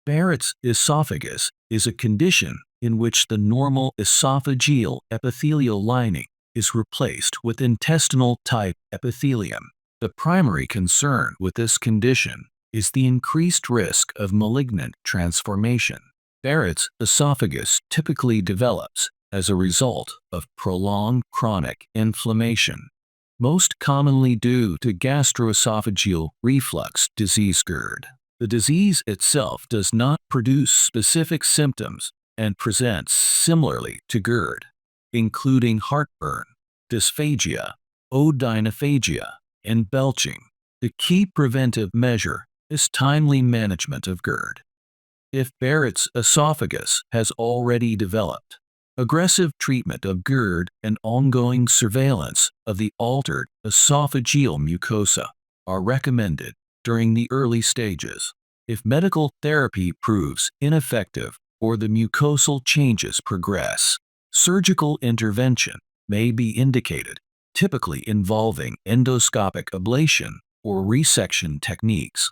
Barrett's esophagus is a condition in which the normal esophageal epithelial lining is replaced with intestinal-type epithelium. The primary concern with this condition is the increased risk of malignant transformation. Barrett's esophagus typically develops as a result of prolonged chronic inflammation, most commonly due to gastroesophageal reflux disease GERD. The disease itself does not produce specific symptoms and presents similarly to GERD, including heartburn, dysphagia, odynophagia, and belching. The key preventive measure is timely management of GERD. If Barrett's esophagus has already developed, aggressive treatment of GERD and ongoing surveillance of the altered esophageal mucosa are recommended during the early stages. If medical therapy proves ineffective or the mucosal changes progress, surgical intervention may be indicated, typically involving endoscopic ablation or resection techniques.